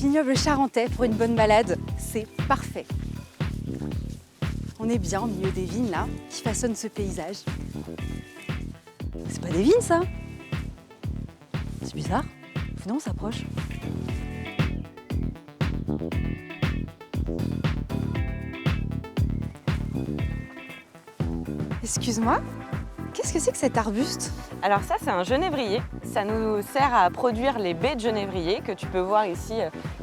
vignoble charentais pour une bonne balade, c'est parfait. On est bien au milieu des vignes là, qui façonnent ce paysage. C'est pas des vignes ça? C'est bizarre. Venez, on s'approche. Excuse-moi, qu'est-ce que c'est que cet arbuste? Alors ça, c'est un genévrier. Ça nous sert à produire les baies de genévrier que tu peux voir ici,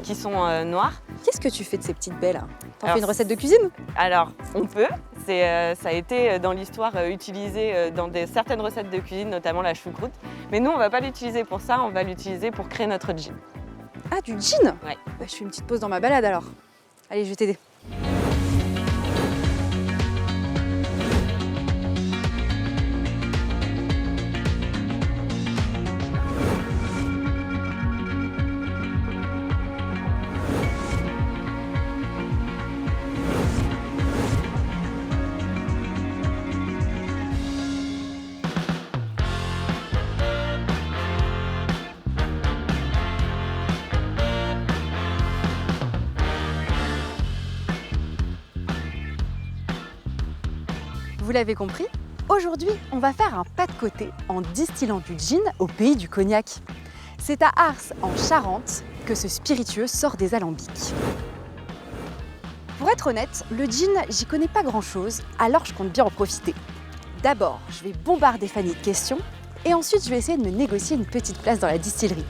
qui sont noires. Qu'est-ce que tu fais de ces petites baies là? T'en Alors, fais une recette de cuisine? Alors, on peut. Ça a été dans l'histoire utilisé dans certaines recettes de cuisine, notamment la choucroute. Mais nous, on ne va pas l'utiliser pour ça, on va l'utiliser pour créer notre gin. Ah, du gin? Ouais. Bah, je fais une petite pause dans ma balade alors. Allez, je vais t'aider. Vous l'avez compris, aujourd'hui, on va faire un pas de côté en distillant du gin au pays du cognac. C'est à Ars, en Charente, que ce spiritueux sort des alambics. Pour être honnête, le gin, j'y connais pas grand-chose, alors je compte bien en profiter. D'abord, je vais bombarder Fanny de questions, et ensuite je vais essayer de me négocier une petite place dans la distillerie.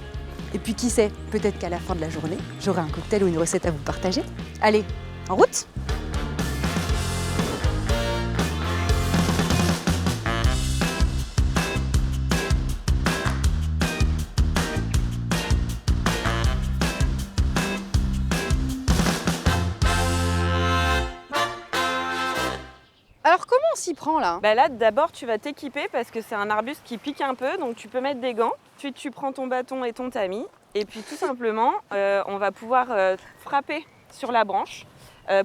Et puis qui sait, peut-être qu'à la fin de la journée, j'aurai un cocktail ou une recette à vous partager. Allez, en route! Alors comment on s'y prend là? Bah là, d'abord, tu vas t'équiper parce que c'est un arbuste qui pique un peu, donc tu peux mettre des gants. Ensuite, tu prends ton bâton et ton tamis. Et puis tout simplement, on va pouvoir frapper sur la branche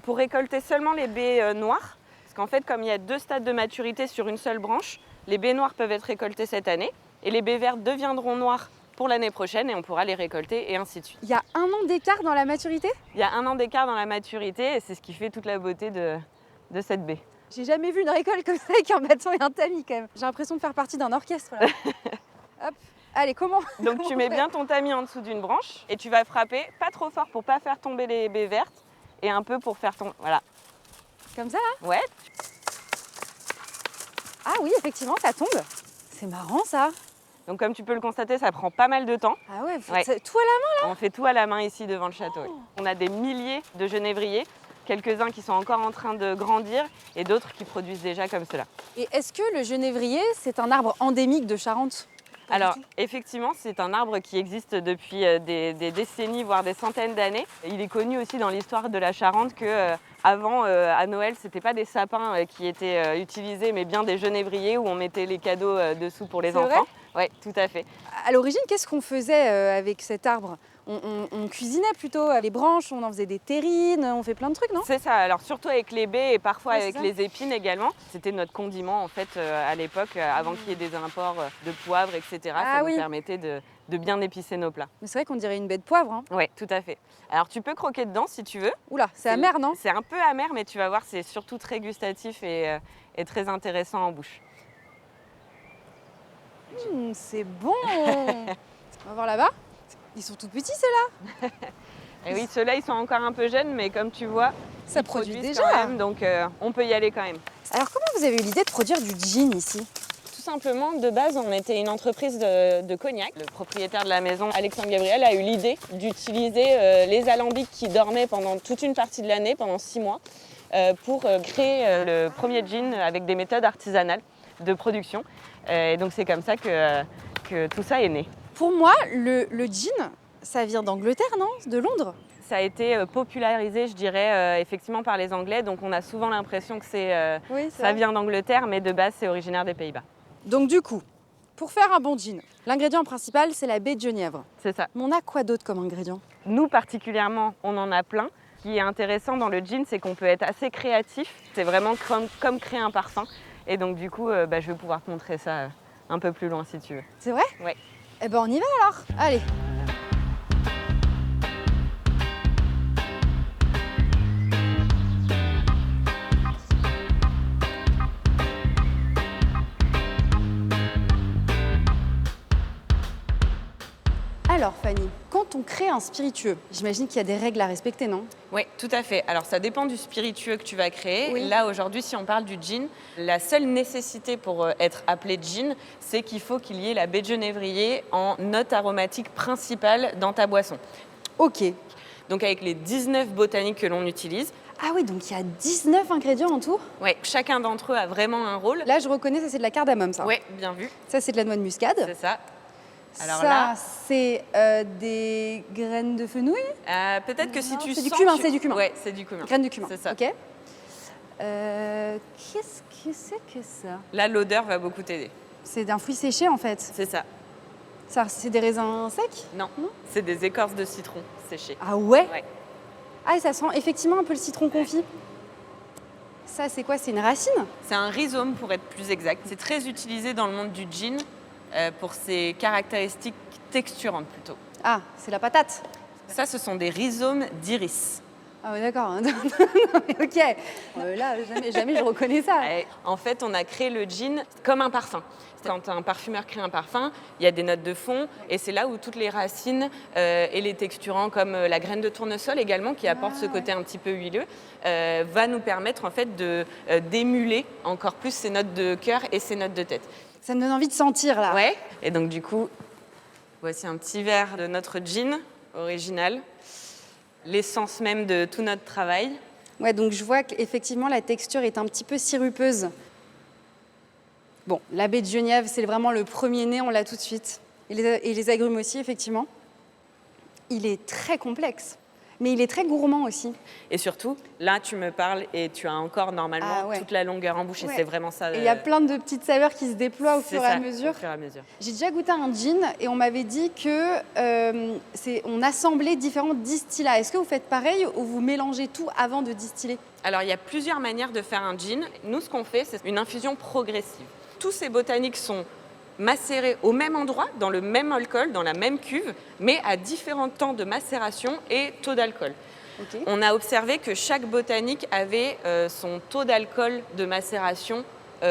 pour récolter seulement les baies noires. Parce qu'en fait, comme il y a 2 stades de maturité sur une seule branche, les baies noires peuvent être récoltées cette année et les baies vertes deviendront noires pour l'année prochaine et on pourra les récolter et ainsi de suite. Il y a 1 an d'écart dans la maturité? Il y a 1 an d'écart dans la maturité et c'est ce qui fait toute la beauté de cette baie. J'ai jamais vu une récolte comme ça avec un bâton et un tamis quand même. J'ai l'impression de faire partie d'un orchestre là. Hop, allez, comment? Donc tu mets bien ton tamis en dessous d'une branche et tu vas frapper, pas trop fort pour pas faire tomber les baies vertes et un peu pour faire tomber, voilà. Comme ça là? Ouais. Ah oui, effectivement, ça tombe. C'est marrant ça. Donc comme tu peux le constater, ça prend pas mal de temps. Ah ouais, vous Ouais. faites tout à la main? On fait tout à la main ici devant le château. Oui. On a des milliers de genévriers, quelques-uns qui sont encore en train de grandir et d'autres qui produisent déjà comme cela. Et est-ce que le genévrier, c'est un arbre endémique de Charente? Pas du Alors tout. effectivement, c'est un arbre qui existe depuis des décennies, voire des centaines d'années. Il est connu aussi dans l'histoire de la Charente que avant, à Noël, c'était pas des sapins qui étaient utilisés, mais bien des genévriers où on mettait les cadeaux dessous pour les C'est enfants. Oui, tout à fait. À l'origine, qu'est-ce qu'on faisait avec cet arbre? On cuisinait plutôt les branches, on en faisait des terrines, on fait plein de trucs, non? C'est ça, alors surtout avec les baies et parfois Ouais, avec c'est ça. les épines également. C'était notre condiment en fait à l'époque, avant qu'il y ait des imports de poivre, etc. Ah ça oui. nous permettait de bien épicer nos plats. Mais c'est vrai qu'on dirait une baie de poivre, hein. Oui, tout à fait. Alors tu peux croquer dedans si tu veux. Oula, c'est amer, non? C'est un peu amer, mais tu vas voir, c'est surtout très gustatif et très intéressant en bouche. C'est bon. On va voir là-bas. Ils sont tout petits ceux-là. Et oui, ceux-là, ils sont encore un peu jeunes, mais comme tu vois, Ça ils produit produisent déjà. quand même, donc on peut y aller quand même. Alors comment vous avez eu l'idée de produire du gin ici? Tout simplement, de base, on était une entreprise de cognac. Le propriétaire de la maison, Alexandre Gabriel, a eu l'idée d'utiliser les alambics qui dormaient pendant toute une partie de l'année, pendant 6 mois, pour créer le premier gin avec des méthodes artisanales de production. Et donc c'est comme ça que tout ça est né. Pour moi, le gin, ça vient d'Angleterre, non? De Londres? Ça a été popularisé, je dirais, effectivement par les Anglais. Donc on a souvent l'impression que Oui, ça vient d'Angleterre, mais de base c'est originaire des Pays-Bas. Donc du coup, pour faire un bon gin, l'ingrédient principal, c'est la baie de genièvre. C'est ça. Mais on a quoi d'autre comme ingrédient? Nous particulièrement, on en a plein. Ce qui est intéressant dans le gin, c'est qu'on peut être assez créatif. C'est vraiment comme créer un parfum. Et donc du coup, je vais pouvoir te montrer ça un peu plus loin si tu veux. C'est vrai? Ouais. Eh ben on y va alors. Allez. quand on crée un spiritueux, j'imagine qu'il y a des règles à respecter, non? Oui, tout à fait. Alors, ça dépend du spiritueux que tu vas créer. Oui. Là, aujourd'hui, si on parle du gin, la seule nécessité pour être appelé gin, c'est qu'il faut qu'il y ait la baie de genévrier en note aromatique principale dans ta boisson. Ok. Donc, avec les 19 botaniques que l'on utilise, Ah oui, donc il y a 19 ingrédients en tout. ouais, chacun d'entre eux a vraiment un rôle. Là, je reconnais, ça c'est de la cardamome, ça. Oui, bien vu, Ça c'est de la noix de muscade. c'est ça. Alors ça, là, c'est des graines de fenouil. peut-être que si Non, tu c'est sens... du cumin, c'est du cumin. Ouais, c'est du cumin. Graines de cumin. C'est ça. Ok. Qu'est-ce que c'est que ça? Là, l'odeur va beaucoup t'aider. C'est d'un fruit séché en fait. C'est ça. Ça, c'est des raisins secs? Non, Non. c'est des écorces de citron séchées. Ah ouais? Ouais. Ah, et ça sent effectivement un peu le citron confit. Ça, c'est quoi? C'est une racine? C'est un rhizome pour être plus exact. C'est très utilisé dans le monde du gin pour ses caractéristiques texturantes plutôt. Ah, c'est la patate. Ça, ce sont des rhizomes d'iris. Ah ouais, d'accord. Non, mais ok. Là, jamais je reconnais ça. Et en fait, on a créé le gin comme un parfum. Quand un parfumeur crée un parfum, il y a des notes de fond et c'est là où toutes les racines et les texturants comme la graine de tournesol également qui apporte ce côté un petit peu huileux va nous permettre en fait de d'émuler encore plus ces notes de cœur et ces notes de tête. Ça me donne envie de sentir là. Ouais. Et donc du coup, voici un petit verre de notre gin original, l'essence même de tout notre travail. Ouais, donc je vois qu'effectivement la texture est un petit peu sirupeuse. Bon, la baie de Genièvre, c'est vraiment le premier né, on l'a tout de suite. Et les agrumes aussi, effectivement. Il est très complexe, mais il est très gourmand aussi. Et surtout, là, tu me parles et tu as encore normalement Ah ouais. toute la longueur en bouche. Et Ouais. c'est vraiment ça. Et il y a plein de petites saveurs qui se déploient au c'est fur et ça, à mesure. Au fur et à mesure. J'ai déjà goûté un gin et on m'avait dit que on assemblait différents distillats. Est-ce que vous faites pareil ou vous mélangez tout avant de distiller? Alors, il y a plusieurs manières de faire un gin. Nous, ce qu'on fait, c'est une infusion progressive. Tous ces botaniques sont macérés au même endroit, dans le même alcool, dans la même cuve, mais à différents temps de macération et taux d'alcool. Ok. On a observé que chaque botanique avait son taux d'alcool de macération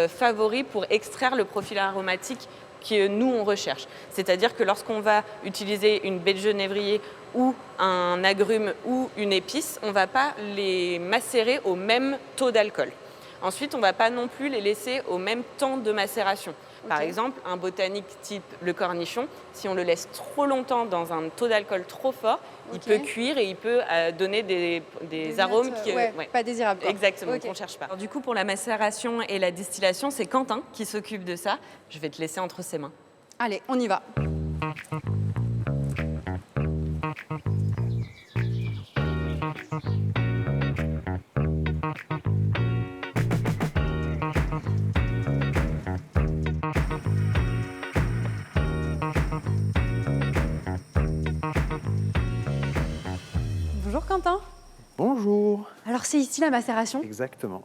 favori pour extraire le profil aromatique que nous, on recherche. C'est-à-dire que lorsqu'on va utiliser une baie de genévrier ou un agrume ou une épice, on ne va pas les macérer au même taux d'alcool. Ensuite, on ne va pas non plus les laisser au même temps de macération. Par Ok. exemple, un botanique type le cornichon, si on le laisse trop longtemps dans un taux d'alcool trop fort, il Ok. peut cuire et il peut donner des arômes notes, qui... ouais, ouais. pas désirables. quoi. Exactement, Ok. qu'on ne cherche pas. Alors, du coup, pour la macération et la distillation, c'est Quentin qui s'occupe de ça. Je vais te laisser entre ses mains. Allez, on y va. Bonjour Quentin. Bonjour. Alors c'est ici la macération. Exactement.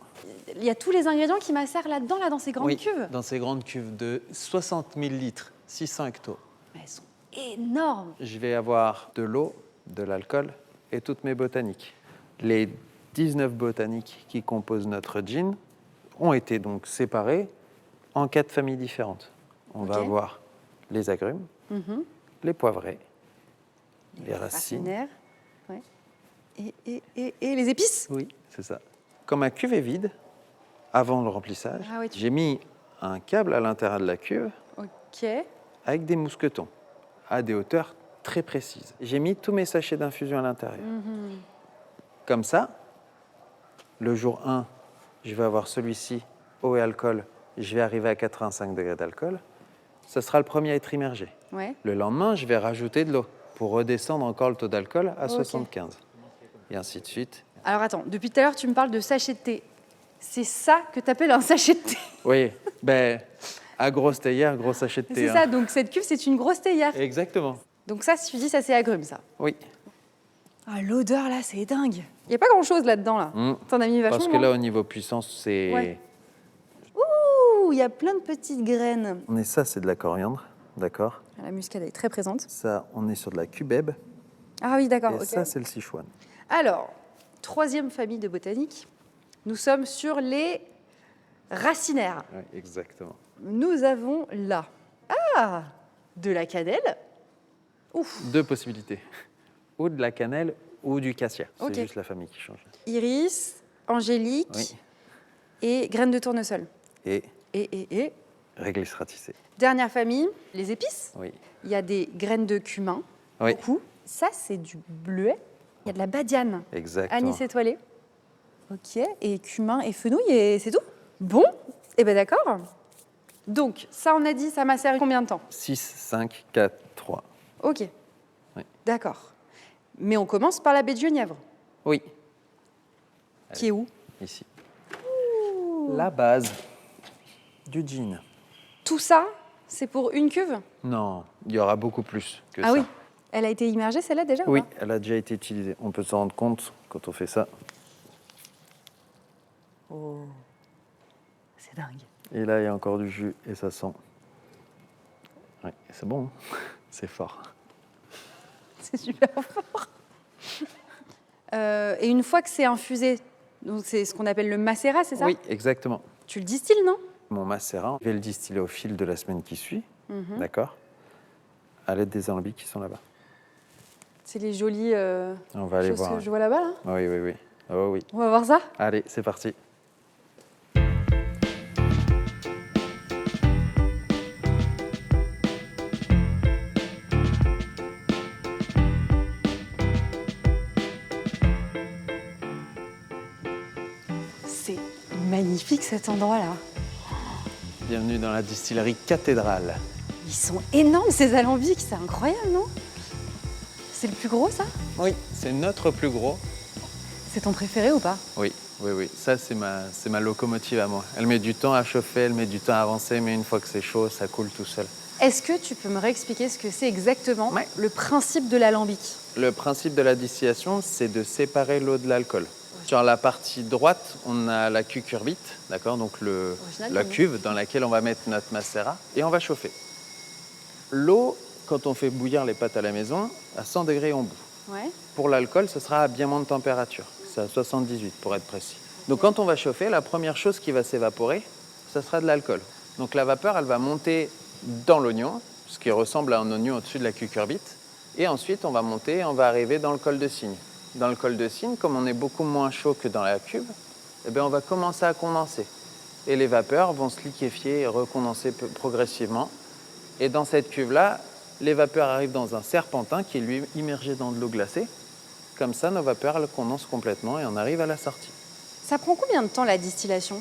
Il y a tous les ingrédients qui macèrent là-dedans, là, dans ces grandes Oui, cuves. dans ces grandes cuves de 60 000 litres, 600 hectos. Mais elles sont énormes. Je vais avoir de l'eau, de l'alcool et toutes mes botaniques. Les 19 botaniques qui composent notre gin ont été donc séparées en 4 familles différentes. On va Ok. avoir les agrumes, Mhm. les poivrés, les racines. Racinaires. Ouais. Et les épices. Oui, c'est ça. Quand ma cuve est vide, avant le remplissage, Ah oui, tu- j'ai mis un câble à l'intérieur de la cuve Ok. avec des mousquetons à des hauteurs très précises. J'ai mis tous mes sachets d'infusion à l'intérieur. Comme ça, le jour 1, je vais avoir celui-ci, eau et alcool, je vais arriver à 85 degrés d'alcool. Ce sera le premier à être immergé. Ouais. Le lendemain, je vais rajouter de l'eau pour redescendre encore le taux d'alcool à Ok. 75. Et ainsi de suite. Alors attends, depuis tout à l'heure, tu me parles de sachet de thé. C'est ça que tu appelles un sachet de thé. Oui, ben, à grosse théière, gros sachet de thé. C'est hein. ça, donc cette cuve, c'est une grosse théière. Exactement. Donc ça, si tu dis, ça c'est agrumes, ça. Oui. Ah, l'odeur là, c'est dingue. Il n'y a pas grand-chose là-dedans, là. Mm. T'en as mis vachement. Parce que là, au niveau puissance, c'est... Ouais. Ouh, il y a plein de petites graines. On est ça, c'est de la coriandre, d'accord. La muscade est très présente. Ça, on est sur de la cubèbe. Ah oui, d'accord. Et ok. ça, c'est le Sichuan. Alors, troisième famille de botanique, nous sommes sur les racinaires. Oui, exactement. Nous avons là, de la cannelle. Ouf. 2 possibilités. Ou de la cannelle ou du cassia. Ok. C'est juste la famille qui change. Iris, angélique Oui. et graines de tournesol. Et Et réglisse ratissée. dernière famille, les épices. Oui. Il y a des graines de cumin, Oui, beaucoup. Ça, c'est du bleuet. Il y a de la badiane, exactement. anis étoilé. Ok, et cumin et fenouil, et c'est tout. Bon, et ben d'accord. Donc, ça, on a dit, ça m'a servi combien de temps? 6, 5, 4, 3. Ok. Oui. D'accord. Mais on commence par la baie de Genièvre, Oui, qui est où? ici. La base du gin. Tout ça, c'est pour une cuve? Non, il y aura beaucoup plus que Ah ça. oui. Elle a été immergée, celle-là, déjà ou Oui, pas? elle a déjà été utilisée. On peut s'en rendre compte quand on fait ça. Oh. C'est dingue. Et là, il y a encore du jus et ça sent. Ouais, c'est bon, hein. C'est fort. C'est super fort. Et une fois que c'est infusé, donc c'est ce qu'on appelle le macérat, c'est ça? Oui, exactement. Tu le distilles, non? Mon macérat, je vais le distiller au fil de la semaine qui suit, Mhm. d'accord? À l'aide des alambics qui sont là-bas. C'est les jolies On va aller choses voir. que je vois là-bas, là. Oui, oui, oui. Oh oui. On va voir ça? Allez, c'est parti. C'est magnifique cet endroit-là. Bienvenue dans la distillerie Cathédrale. Ils sont énormes ces alambics, c'est incroyable, non? C'est le plus gros, ça? Oui, c'est notre plus gros. C'est ton préféré ou pas? Oui, oui, oui. Ça, c'est ma locomotive à moi. Elle met du temps à chauffer, elle met du temps à avancer, mais une fois que c'est chaud, ça coule tout seul. Est-ce que tu peux me réexpliquer ce que c'est exactement Ouais. le principe de l'alambic? Le principe de la distillation, c'est de séparer l'eau de l'alcool. Sur la partie droite, on a la cucurbite, d'accord, donc Original, la comme cuve dans laquelle on va mettre notre macérat, et on va chauffer. L'eau, quand on fait bouillir les pâtes à la maison, à 100 degrés on bout. Ouais. Pour l'alcool, ce sera à bien moins de température. C'est à 78 pour être précis. Donc quand on va chauffer, la première chose qui va s'évaporer, ce sera de l'alcool. Donc la vapeur, elle va monter dans l'oignon, ce qui ressemble à un oignon au-dessus de la cucurbite. Et ensuite, on va monter, on va arriver dans le col de cygne. Dans le col de cygne, comme on est beaucoup moins chaud que dans la cuve, eh bien, on va commencer à condenser. Et les vapeurs vont se liquéfier et recondenser progressivement. Et dans cette cuve-là, les vapeurs arrivent dans un serpentin qui est lui immergé dans de l'eau glacée. Comme ça, nos vapeurs elles condensent complètement et on arrive à la sortie. Ça prend combien de temps la distillation?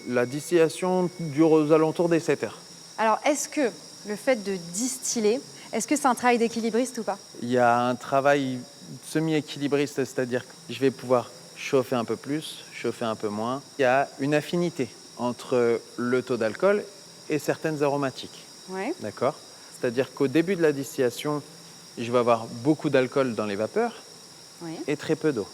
La distillation dure aux alentours des 7 heures. Alors, est-ce que le fait de distiller, est-ce que c'est un travail d'équilibriste ou pas? Il y a un travail semi-équilibriste, c'est-à-dire que je vais pouvoir chauffer un peu plus, chauffer un peu moins. Il y a une affinité entre le taux d'alcool et certaines aromatiques. Ouais. D'accord? C'est-à-dire qu'au début de la distillation, je vais avoir beaucoup d'alcool dans les vapeurs Ouais. et très peu d'eau.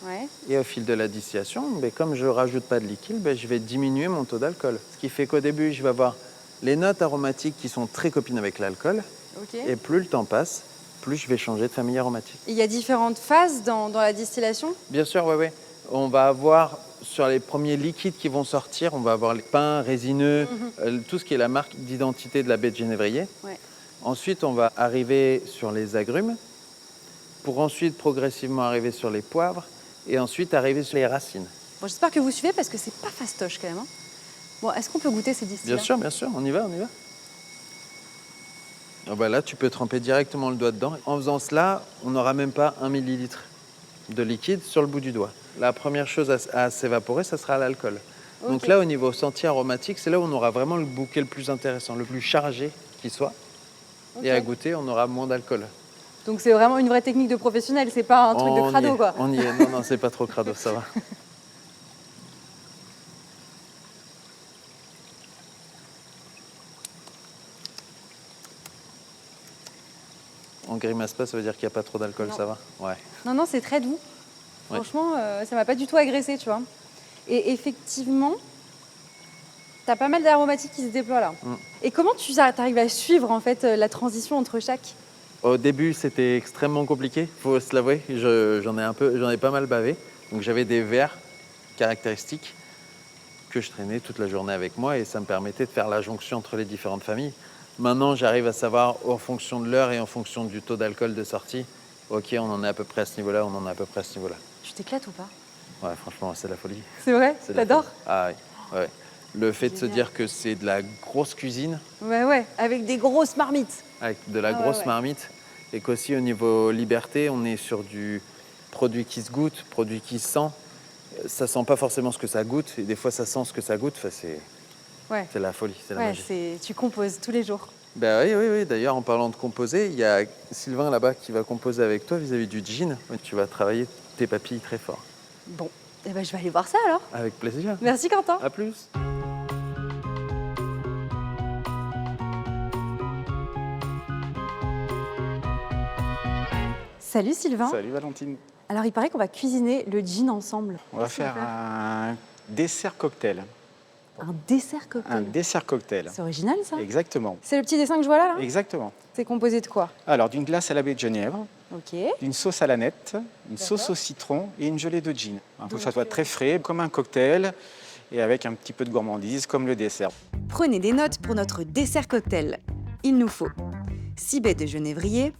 Ouais. Et au fil de la distillation, comme je ne rajoute pas de liquide, je vais diminuer mon taux d'alcool. Ce qui fait qu'au début, je vais avoir les notes aromatiques qui sont très copines avec l'alcool. Ok. Et plus le temps passe, plus je vais changer de famille aromatique. Il y a différentes phases dans la distillation? Bien sûr, oui, oui. On va avoir, sur les premiers liquides qui vont sortir, on va avoir les pains résineux, tout ce qui est la marque d'identité de la baie de Genévrier. Ouais. Ensuite, on va arriver sur les agrumes, pour ensuite progressivement arriver sur les poivres, et ensuite arriver sur les racines. Bon, j'espère que vous suivez parce que c'est pas fastoche quand même, hein. Bon, est-ce qu'on peut goûter ces distillats? Bien sûr, on y va, on y va. Ah bah là, tu peux tremper directement le doigt dedans. En faisant cela, on n'aura même pas 1 millilitre de liquide sur le bout du doigt. La première chose à s'évaporer, ça sera l'alcool. Ok. Donc là, au niveau senti aromatique, c'est là où on aura vraiment le bouquet le plus intéressant, le plus chargé qui soit. Ok. Et à goûter, on aura moins d'alcool. Donc c'est vraiment une vraie technique de professionnel, c'est pas un truc de crado, quoi. On y est. Non, non, c'est pas trop crado, ça va. On grimace pas, ça veut dire qu'il n'y a pas trop d'alcool, Non. ça va? Ouais. Non, non, c'est très doux. Ouais. Franchement, ça m'a pas du tout agressé, tu vois. Et effectivement, t'as pas mal d'aromatiques qui se déploient là. Et comment tu arrives à suivre en fait la transition entre chaque? Au début, c'était extrêmement compliqué, faut se l'avouer. J'en ai pas mal bavé. Donc j'avais des verres caractéristiques que je traînais toute la journée avec moi et ça me permettait de faire la jonction entre les différentes familles. Maintenant, j'arrive à savoir, en fonction de l'heure et en fonction du taux d'alcool de sortie, ok, on en est à peu près à ce niveau-là, on en est à peu près à ce niveau-là. Tu t'éclates ou pas? Ouais, franchement, c'est la folie. C'est vrai? C'est de la T'adores? folie. Ah oui, ouais. Le fait de se Génial. dire que c'est de la grosse cuisine, Ouais, avec des grosses marmites. avec de la Ah ouais, grosse ouais. marmite, et qu'aussi au niveau liberté, on est sur du produit qui se goûte, produit qui se sent. Ça sent pas forcément ce que ça goûte, et des fois ça sent ce que ça goûte. Enfin, Ouais. c'est la folie, c'est la Ouais, magie. tu composes tous les jours. Ben oui. D'ailleurs, en parlant de composer, il y a Sylvain là-bas qui va composer avec toi vis-à-vis du gin. Tu vas travailler tes papilles très fort. Bon, eh ben, je vais aller voir ça alors. Avec plaisir. Merci Quentin. À plus. Salut Sylvain. Salut Valentine. Alors il paraît qu'on va cuisiner le gin ensemble. On va Qu'est-ce qu'on faire un dessert cocktail. Un dessert cocktail. Un dessert cocktail. C'est original ça. Exactement. C'est le petit dessin que je vois là, là Exactement. C'est composé de quoi? Alors, d'une glace à la baie de Genièvre, Ok. d'une sauce à la nette, une sauce au citron et une gelée de gin. Il faut que ça soit très frais, comme un cocktail, et avec un petit peu de gourmandise, comme le dessert. Prenez des notes pour notre dessert cocktail. Il nous faut 6 baies de genévrier,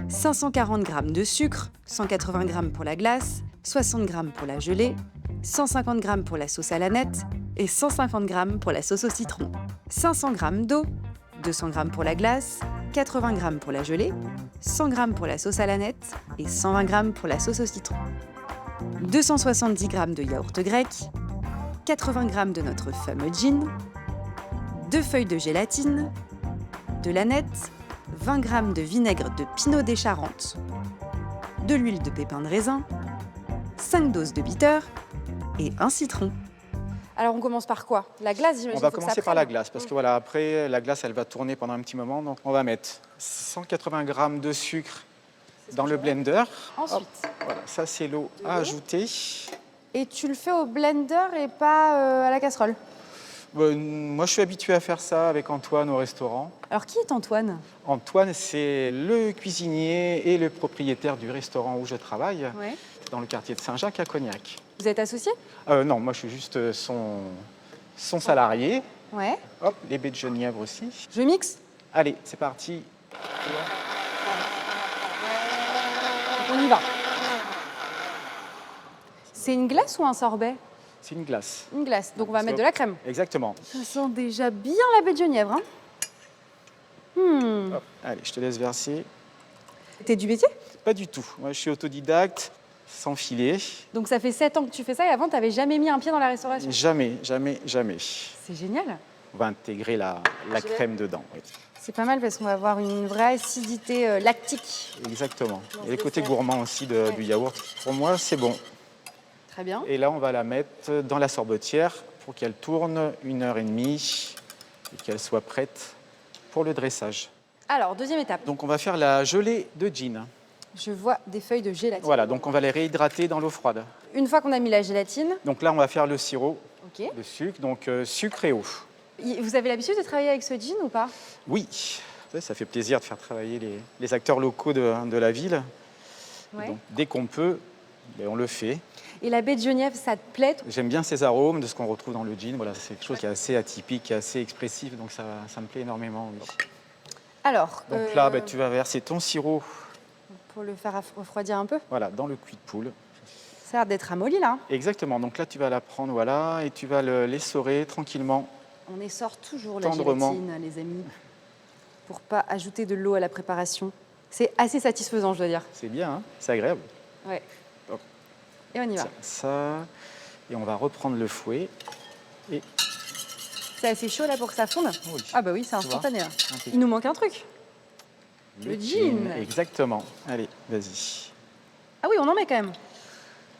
540 g de sucre, 180 g pour la glace, 60 g pour la gelée, 150 g pour la sauce à la nette et 150 g pour la sauce au citron, 500 g d'eau, 200 g pour la glace, 80 g pour la gelée, 100 g pour la sauce à la nette et 120 g pour la sauce au citron, 270 g de yaourt grec, 80 g de notre fameux gin, 2 feuilles de gélatine, de la nette, 20 g de vinaigre de pinot des Charentes, de l'huile de pépin de raisin, 5 doses de bitter et un citron. Alors on commence par quoi? La glace, j'imagine. On va commencer par la glace, parce que voilà, après, la glace, elle va tourner pendant un petit moment. Donc, on va mettre 180 g de sucre dans le blender. Ensuite. Voilà, ça, c'est l'eau à ajouter. Et tu le fais au blender et pas à la casserole. Moi, je suis habitué à faire ça avec Antoine au restaurant. Alors qui est Antoine? Antoine, c'est le cuisinier et le propriétaire du restaurant où je travaille, Ouais. dans le quartier de Saint-Jacques à Cognac. Vous êtes associé? Non, moi je suis juste son salarié. Ouais. Hop, les baies de Genièvre aussi. Je mixe? Allez, c'est parti. On y va. C'est une glace ou un sorbet? C'est une glace. Une glace. Donc on va mettre de la crème. Exactement. Ça sent déjà bien la baie de Genièvre. Hein. Hop, allez, je te laisse verser. T'es du métier? Pas du tout. Moi je suis autodidacte, sans filet. Donc ça fait 7 ans que tu fais ça et avant, tu n'avais jamais mis un pied dans la restauration. Jamais, jamais, jamais. C'est génial. On va intégrer la crème dedans. Oui. C'est pas mal parce qu'on va avoir une vraie acidité lactique. Exactement. Dans Et le ce côté dessert. gourmand aussi du yaourt. Pour moi, c'est bon. Très bien. Et là, on va la mettre dans la sorbetière pour qu'elle tourne 1h30 et qu'elle soit prête pour le dressage. Alors, deuxième étape. Donc, on va faire la gelée de gin. Je vois des feuilles de gélatine. Voilà, donc on va les réhydrater dans l'eau froide. Une fois qu'on a mis la gélatine, Donc là, on va faire le sirop ok. de sucre, donc sucre et eau. Vous avez l'habitude de travailler avec ce gin ou pas? Oui, ça fait plaisir de faire travailler les acteurs locaux de la ville. Ouais. Donc, dès qu'on peut, on le fait. Et la baie de Genièvre, ça te plaît? J'aime bien ces arômes de ce qu'on retrouve dans le gin. Voilà, c'est quelque chose qui est assez atypique, qui est assez expressif, donc ça me plaît énormément. Oui. Alors, Donc là, tu vas verser ton sirop pour le faire refroidir un peu, voilà, dans le cuit de poule. ça a l'air d'être ramolli là. Exactement, donc là tu vas la prendre voilà, et tu vas l'essorer tranquillement. On essore toujours la Tendrement. gélatine, les amis, pour pas ajouter de l'eau à la préparation. C'est assez satisfaisant, je dois dire. C'est bien, hein, c'est agréable. Ouais. Hop. Et on y va. Ça, et on va reprendre le fouet. Et C'est assez chaud là pour que ça fonde? oui, Ah bah oui, c'est Tu vois instantané là. impeccable. Il nous manque un truc. le gin. Exactement. Allez, vas-y. Ah oui, on en met quand même.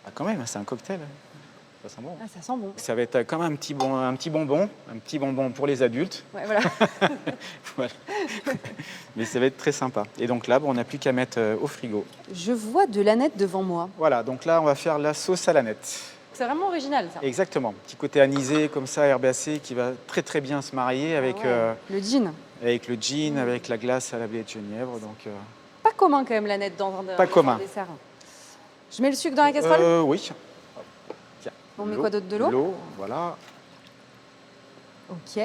Ah, quand même, c'est un cocktail. Ça sent bon. Ah, ça sent bon. Ça va être comme un petit bonbon pour les adultes. Ouais, voilà. Voilà. Mais ça va être très sympa. Et donc là, on n'a plus qu'à mettre au frigo. Je vois de l'aneth devant moi. Voilà, donc là, on va faire la sauce à la nette. C'est vraiment original ça. Exactement. Petit côté anisé, comme ça, herbacé, qui va très très bien se marier avec, Ah ouais. Le gin. avec le gin, avec la glace à la baie de Genièvre. Donc, Pas commun quand même l'aneth dans un Pas commun. dessert. Je mets le sucre dans la casserole. oui. On met quoi d'autre, de l'eau? L'eau, voilà. Ok.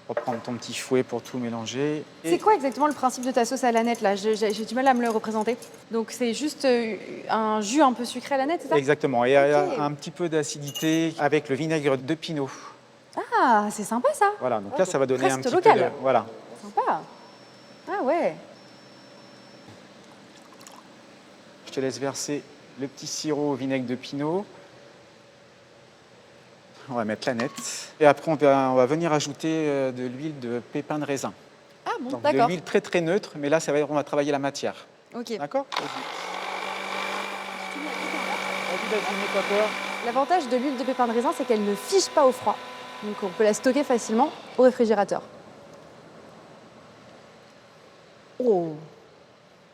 Reprendre ton petit fouet pour tout mélanger. C'est quoi exactement le principe de ta sauce à l'aneth là? J'ai du mal à me le représenter. Donc c'est juste un jus un peu sucré à l'aneth, c'est ça? Exactement. Et Ok. un petit peu d'acidité avec le vinaigre de pinot. Ah, c'est sympa ça. Voilà, donc Oh, là, ça va donner un presque petit local. peu de... Voilà. Sympa. Ah ouais. Je te laisse verser le petit sirop au vinaigre de pinot. On va mettre l'aneth. Et après, on va venir ajouter de l'huile de pépins de raisin. Ah bon, Donc de d'accord. l'huile très très neutre, mais là, on va travailler la matière. Ok. D'accord? Vas-y, n'aie pas peur. L'avantage de l'huile de pépins de raisin, c'est qu'elle ne fige pas au froid. Donc on peut la stocker facilement au réfrigérateur. Oh,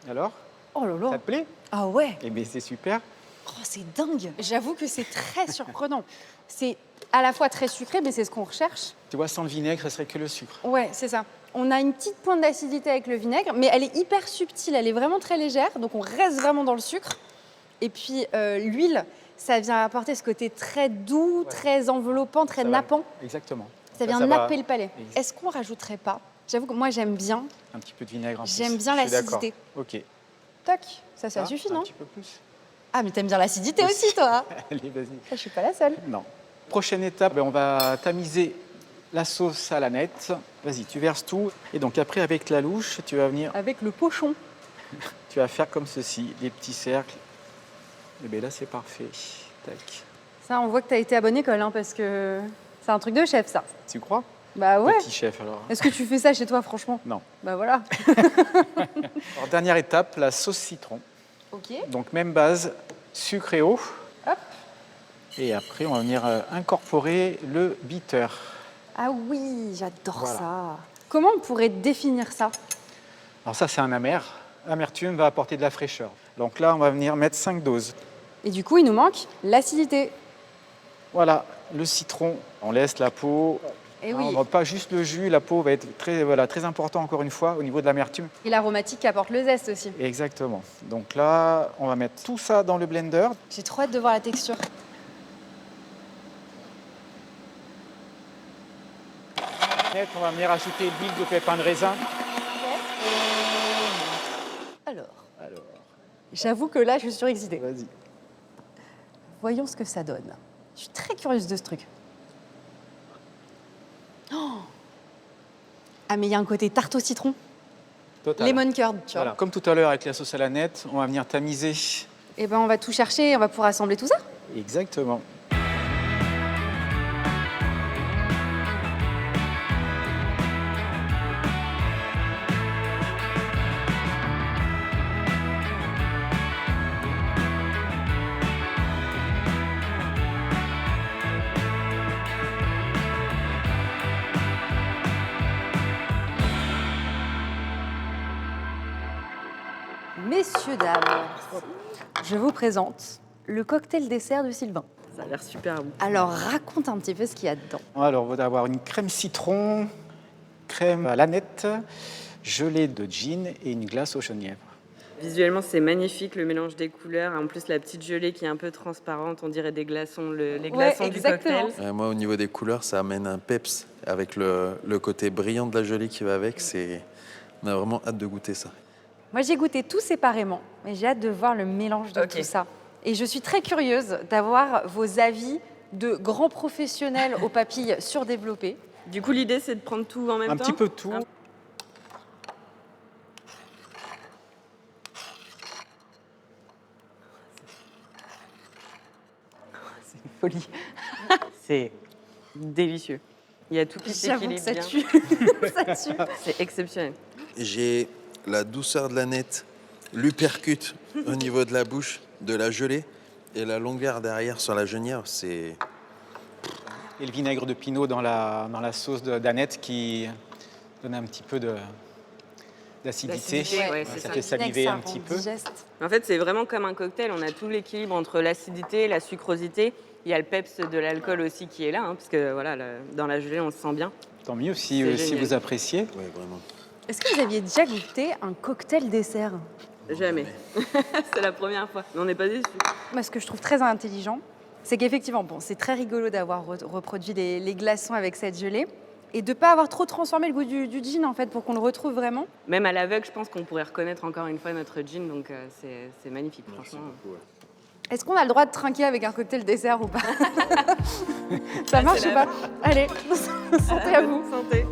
Alors, oh là là. ça te plaît? Ah ouais. Eh bien, c'est super. Oh, c'est dingue. J'avoue que c'est très surprenant. C'est à la fois très sucré, mais c'est ce qu'on recherche. Tu vois, sans le vinaigre, ce serait que le sucre. Ouais, c'est ça. On a une petite pointe d'acidité avec le vinaigre, mais elle est hyper subtile, elle est vraiment très légère, donc on reste vraiment dans le sucre. Et puis l'huile, ça vient apporter ce côté très doux, Ouais. très enveloppant, très Ça va. nappant. Exactement. Ça vient ça va- napper le palais. Exact. Est-ce qu'on rajouterait pas? J'avoue que moi j'aime bien. Un petit peu de vinaigre en plus. J'aime bien Je suis d'accord. l'acidité. Ok. Toc, ça suffit, Un non? petit peu plus. Ah, mais t'aimes bien l'acidité aussi, toi. Allez, vas-y. Je suis pas la seule. Non. Prochaine étape, on va tamiser la sauce à l'aneth. Vas-y, tu verses tout. Et donc après, avec la louche, tu vas venir, Avec le pochon. tu vas faire comme ceci, des petits cercles. Et bien là, c'est parfait. Tac. Ça, on voit que t'as été à bonne école, hein, parce que c'est un truc de chef, ça. Tu crois? Bah ouais. Petit chef, alors. Est-ce que tu fais ça chez toi, franchement? Non. Bah voilà. Alors, dernière étape, la sauce citron. Ok. Donc, même base, sucre et eau. Hop. Et après, on va venir incorporer le bitter. Ah oui, j'adore Voilà. ça. Comment on pourrait définir ça? Alors ça, c'est un amer. L'amertume va apporter de la fraîcheur. Donc là, on va venir mettre 5 doses. Et du coup, il nous manque l'acidité. Voilà, le citron, on laisse la peau. Et On oui. ne va pas juste le jus, la peau va être très important encore une fois au niveau de l'amertume. Et l'aromatique qui apporte le zeste aussi. Exactement. Donc là, on va mettre tout ça dans le blender. J'ai trop hâte de voir la texture. On va venir ajouter l'huile de pépins de raisin. Alors, Alors, j'avoue que là, je suis surexcitée. vas-y. Voyons ce que ça donne. Je suis très curieuse de ce truc. Oh, ah, mais il y a un côté tarte au citron. Total. Lemon curd, tu vois. Voilà. Comme tout à l'heure avec la sauce à la nette, on va venir tamiser. Et ben, on va tout chercher et on va pouvoir assembler tout ça. Exactement. Messieurs, dames, je vous présente le cocktail dessert de Sylvain. Ça a l'air super bon. Alors, raconte un petit peu ce qu'il y a dedans. Alors, on va avoir une crème citron, crème à l'aneth, gelée de gin et une glace au genièvre. Visuellement, c'est magnifique le mélange des couleurs. En plus, la petite gelée qui est un peu transparente, on dirait des glaçons, les glaçons du exactement. cocktail. Moi, au niveau des couleurs, ça amène un peps avec le côté brillant de la gelée qui va avec. On a vraiment hâte de goûter ça. Moi, j'ai goûté tout séparément, mais j'ai hâte de voir le mélange de Ok. tout ça. Et je suis très curieuse d'avoir vos avis de grands professionnels aux papilles surdéveloppées. Du coup, l'idée, c'est de prendre tout en même Un temps. petit peu de tout. Folie. C'est délicieux. Il y a tout qui J'avoue que s'équilibre ça bien. tue. Ça tue. C'est exceptionnel. J'ai la douceur de la nette, l'uppercut au niveau de la bouche, de la gelée, et la longueur derrière sur la genièvre, c'est... Et le vinaigre de pinot dans la sauce d'aneth qui donne un petit peu d'acidité. D'acidité, ouais, Ça c'est fait ça. saliver Ça un rend petit peu. digeste. En fait, c'est vraiment comme un cocktail. On a tout l'équilibre entre l'acidité, la sucrosité. Il y a le peps de l'alcool aussi qui est là, hein, parce que voilà, dans la gelée, on se sent bien. Tant mieux si C'est génial. vous appréciez. Ouais, vraiment. Est-ce que vous aviez déjà goûté un cocktail dessert? Jamais. C'est la première fois. Mais on n'est pas déçus. Moi, ce que je trouve très intelligent, c'est qu'effectivement, bon, c'est très rigolo d'avoir reproduit les glaçons avec cette gelée, Et de ne pas avoir trop transformé le goût du gin, en fait, pour qu'on le retrouve vraiment. Même à l'aveugle, je pense qu'on pourrait reconnaître encore une fois notre gin, donc c'est magnifique, franchement. Est-ce qu'on a le droit de trinquer avec un cocktail dessert ou pas? Ça marche ou pas? Allez, santé à vous. Santé.